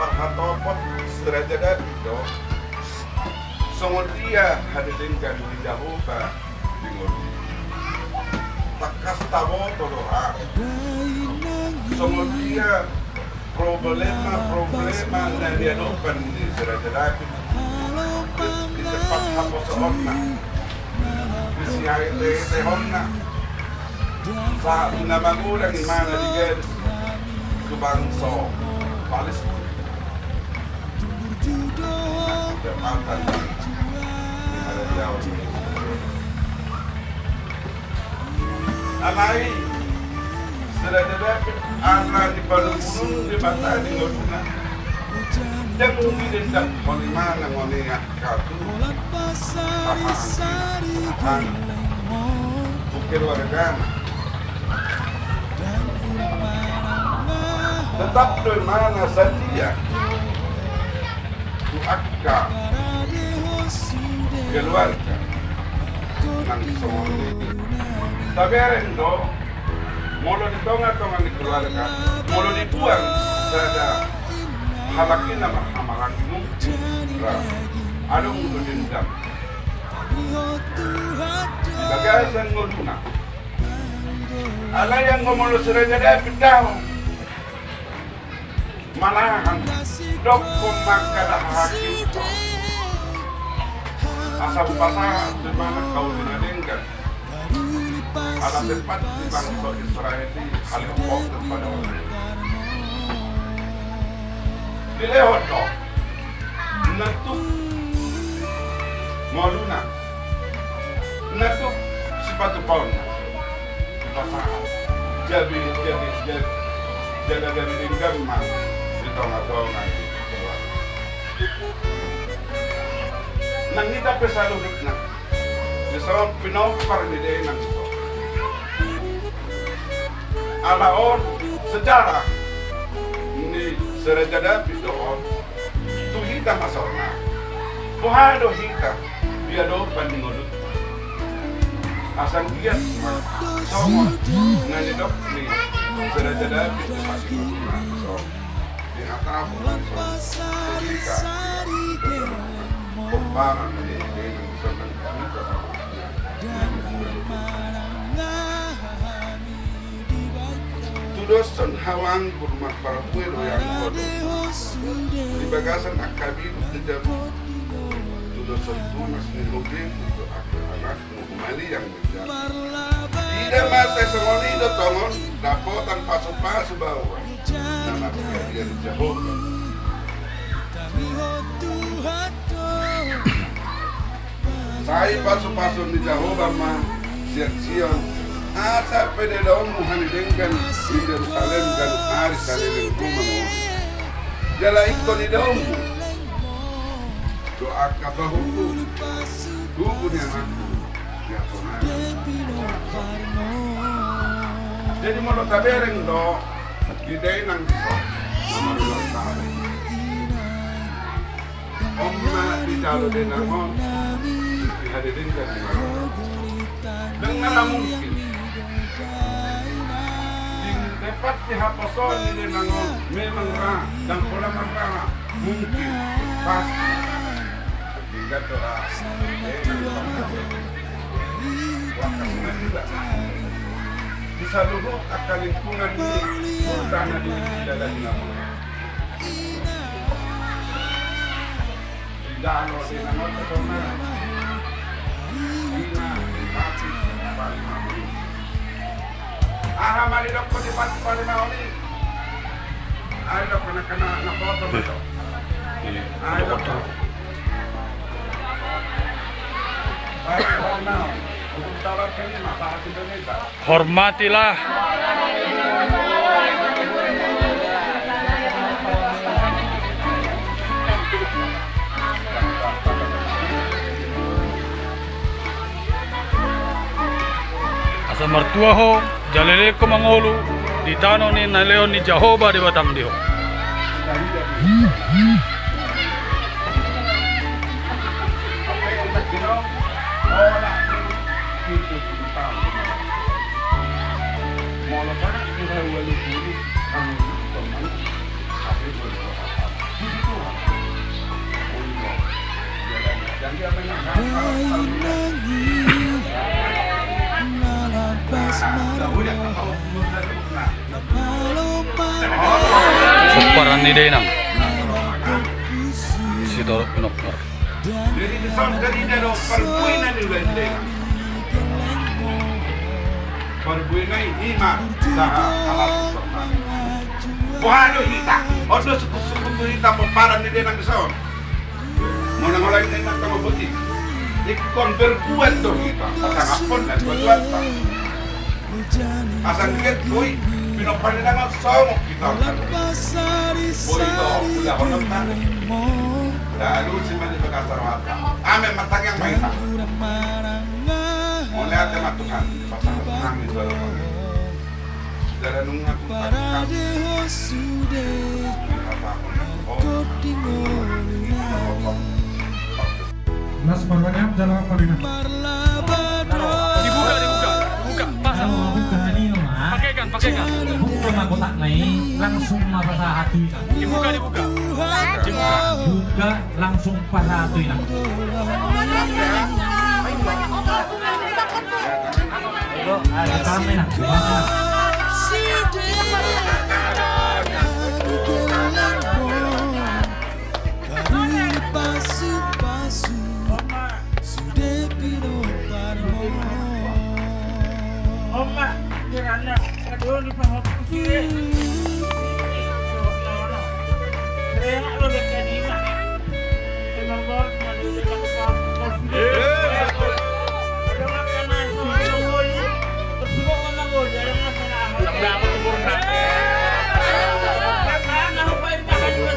parhatopot serajada itu songon dia hadirinkan di Jehovah dingol takas tabo todoha songon dia problema na dia dopan di serajada di tempat hapos onna di siya tehonna sa pinamagurang imana di Gers Kubangso Palestina Tempatan ada jauh alai sudah dapat anak di Palembang di Batak di Loduna dan mungkin tidak oleh mana oleh kartu tahan bukir warga tetap dari mana saja akka keluarga nang semua tapi rendo molo di tonga di keluarga molo dibuang ada halakin nama amalan ada untuk dendam bagasan ngoluna ala yang ngomong seranya dia pindah malahan dok pemakalah hakim asal pasah di mana kau dinadengkan ala tempat di bangsa Israel di halipok kepada orang dilehot dok natuk moluna natuk sepatu pauna di pasah jadi jaga dari denggan mah tonga-tonga nang kita pesaludot na disawang pinopar ni day nang ito alaon sejarah ni serajada doon tuhita masorna buhado hita dia do paningodot asang dia songo nganidok ni serajada itu masih so atapun ketika pembangunan ini tudosan hawang bermak para puelo yang bodoh di bagasan akabin tidak tudosan tunas nilogin untuk anak mali yang menjadi tidak masa semoni do tongon dapotan pasu-pasu bawah nama kejadian Jehovah saya pasu-pasu di Jehovah mah siang-siang asa pede daun muhanidengkan di Yerusalem dan hari salilin rumah jala ikut di daun doa kabahuku hubun yang aku ya Tuhan jadi mau tabereng do di day nang iso nomor 2 tahun omma di jalo de nangon dihadirin kan dengan mungkin di dapat dihaposon di nangon memang ra dan pola marah mungkin pasti hingga doa wakasnya juga di seluruh akal lingkungan ini bertanya di dalam nama tidak ada di nama terkena ina mati paling mati mali dok di mati paling mati ada kena nak foto betul ada foto hormatilah asa mertua ho jalele ko mangolu di tano ni na leon ni Jehovah di batang dio Sumparan ni Denang. Si Torok Pinokor. Jadi disebut dari dado perbuinan di luar Denang. Perbuinan ini mah dah alat sopan. Wahano hita, odo suku hita peparan di Denang disebut. Mau nangolai Denang sama putih. Ikon berbuat tuh kita, pasang apon dan buat pasang dikit, boy. Pinopan na nga sama kita. Boy ito, udah honong na. Lalo si Mani Pagkasarwata. Amin matang yang may ita. Muli ate matukan, pasang namin ito. Dala nung nga kung pagkakas. Mas marwanya jalan apa nih? Dibuka. Pasang. Buka kanino mah. Pakaikan. Buka na kotak na langsung mapasahatoy na. Dibuka. Buka langsung pasahatoy na. Kami na. Oma, kirana, aduh di pahok kiri. Saya nak lo dekat ni mah. Emang bor, mana dekat pahok kiri. Ada makanan semua boleh. Semua orang boleh. Ada masalah. Tambah apa sempurna? Mana apa yang makan dua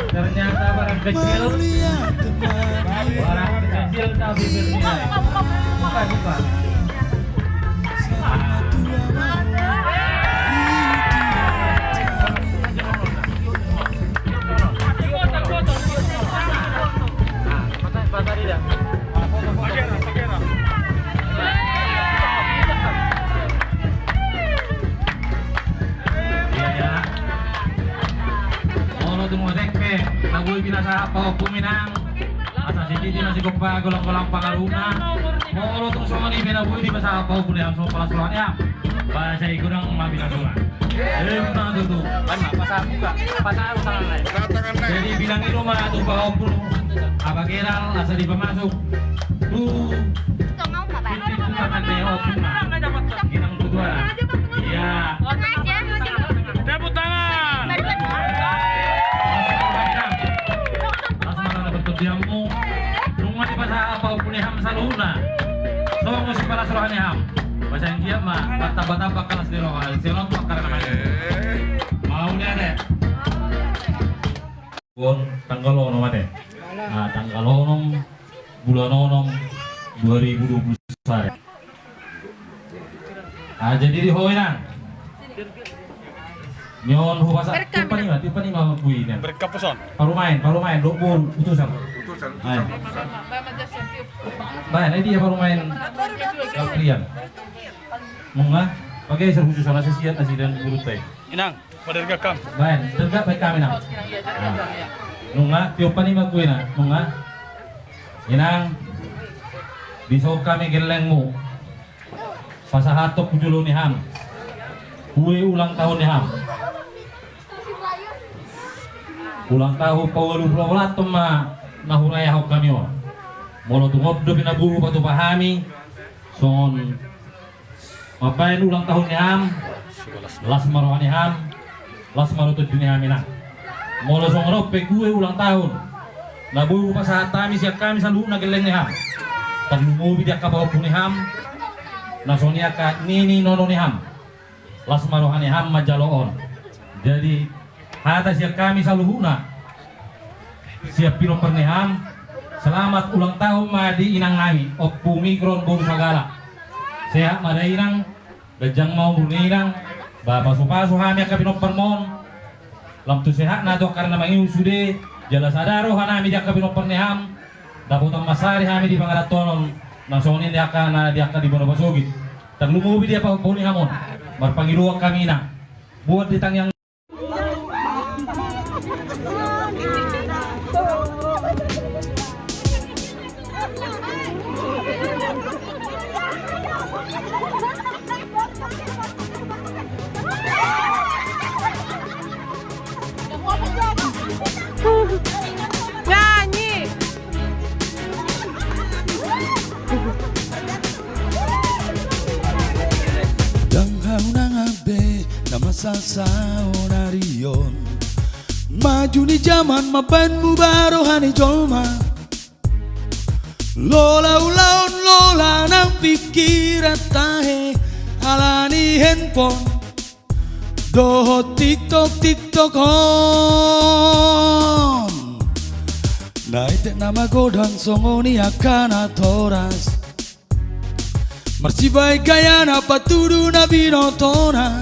Ternyata barang kecil tapi bernilai. Buka. Nagoy binasa pa puminang asa sidi na si Gokpa golong-golong pangaruna mo tong sama ni binaboy di basa pa puninang so pala sulan ya bahasa igurang mabinasulan na tutu pasar buka pasar lain jadi bilang itu mah tuh pa pun abageral asa di pemasuk tuh tangan neo ginang tutua iya Tepuk tangan. Diamu nung di basa apa pun ham saluna so mo si pala suruhan ni ham basa India mah taba-taba kalas di rohal silong pakar naman mau ni ada Pon tanggal 6 mana? Nah, tanggal 6 bulan 6 2021. Ah, jadi di hoinan. Nyon hubasa tipa ni mah buinya. Berkapuson. Paru main, dobol putusan. Putusan. Main. Main, ini dia paru main. Kalian. Munga, pakai ser khusus sana sesiat asidan burut teh. Inang, pada kam. Main, tegak baik kami nah. Nunga, tiupan ni mah kuina. Nunga. Inang. Bisok kami gelengmu. Pasahatok julo ni ham. Kue ulang tahun ni ham. Ulang tahun pawalu pulau ma nahuraya hok kami wa. Molo tungop do binabu patu pahami. Son mapain ulang tahun ni ham. Las marohan ni ham. Las marutut ni hamina. Molo song rope kue ulang tahun. Nabu pasahat kami siap kami selalu nageleng ni ham. Tanlumu bidak ka bawah ni ham. Nasonia ka nini nono ni ham. Las marohan ni ham majaloon. Jadi hata siap kami saluhuna siap pino perneham selamat ulang tahun madi inang nami oppu mikron bom sagala sehat mada inang gajang mau inang bapak supasu hami akapino permon lamtu sehat nado karena mangiu sude jala sadaro hanami dia akapino perneham daputan masari hami di pangaratonon nasonin dia akan di bono basogit terlumubi dia pak poni hamon marpangiluak kami na buat ditang yang nyanyi Danghau nangabe nama sasao narion maju ni zaman mabanmu baru hani jolma lola ulaun lola nang pikiran tahe alani handphone doho tiktok on naite nama godang songoni akana toras marsibai gayana patudu na binotona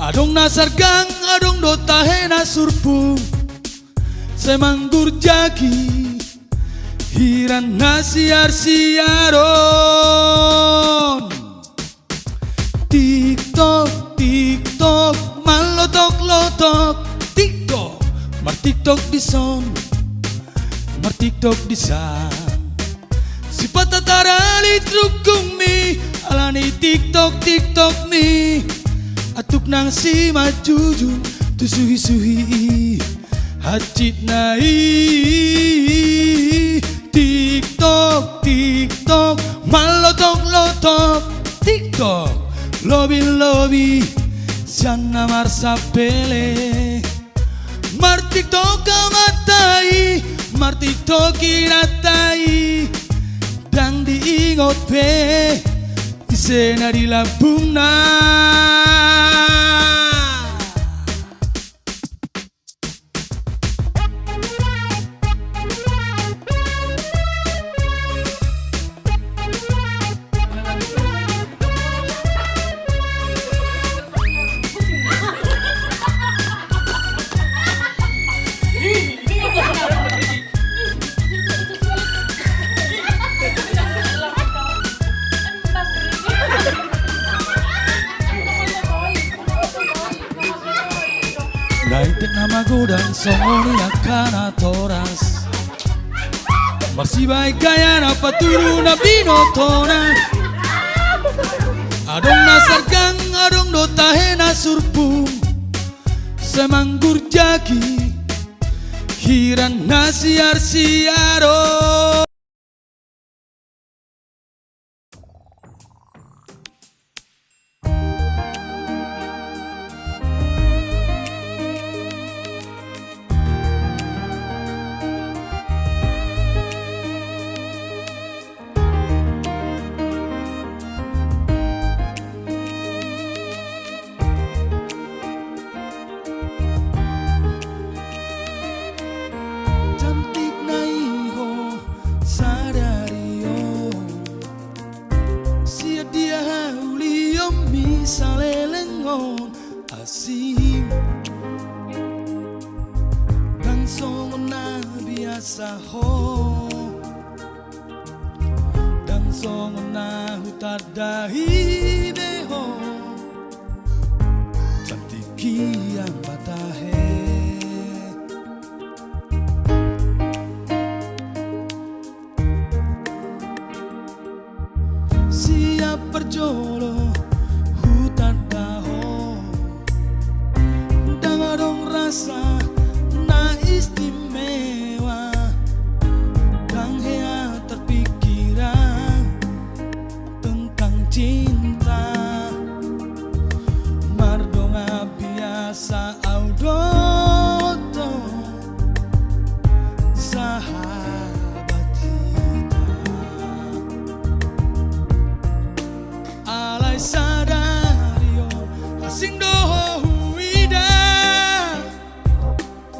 adong nasargang adong dotahena surpu semanggur jaki hiran nasiar-siaron TikTok malotok-lotok TikTok mar TikTok di son mar TikTok di san si patatarali trukung mi alani TikTok mi atuk nang si majujun tu suhi hacit nai TikTok malotok TikTok lobby siang amar sapele mar TikTok amatai mar TikTok iratai dang diingot pe isena di Lampung na naite nama godang songoni akana toras marsibai gayana paturu na binotona adong nasargang adong dotahena surpu semanggur jaki hiran nasiar-siaro dia uliom misalelengon asim dan songona biasa ho dan songona hutadahi beho cantik kian batahe siap berjolo hutan daho dangadong rasa na istimewa kang hea terpikiran tentang cinta mardonga biasa audoto sahabat kita alay sadario asing doho huida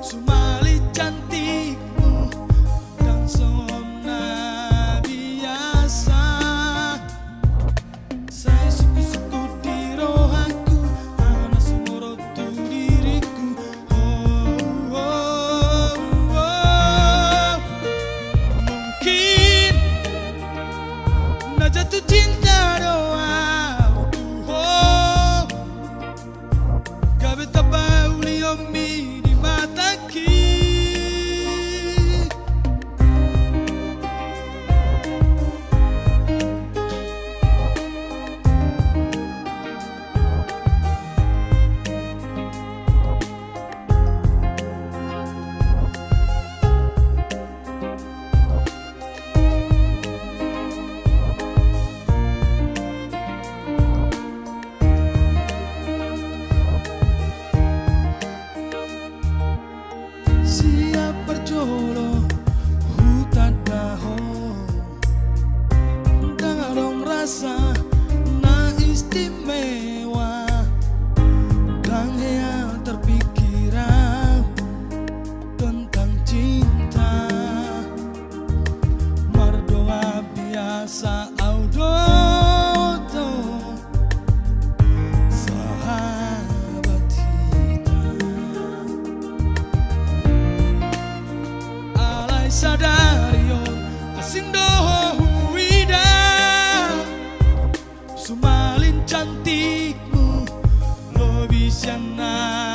sumali cantikmu dan sona biasa saya suku-suku di rohaku ana sumoro tu diriku oh, oh, oh. Mungkin na jatuh cinta doa oh, gabe tapa uliomi di mataki siap berjolo hutan daho dangadong rasa na istimewa kang hea terpikiran tentang cinta mardoa biasa audoto sahabat kita alay sadario asing doho huida sumalin cantikmu lo bisa na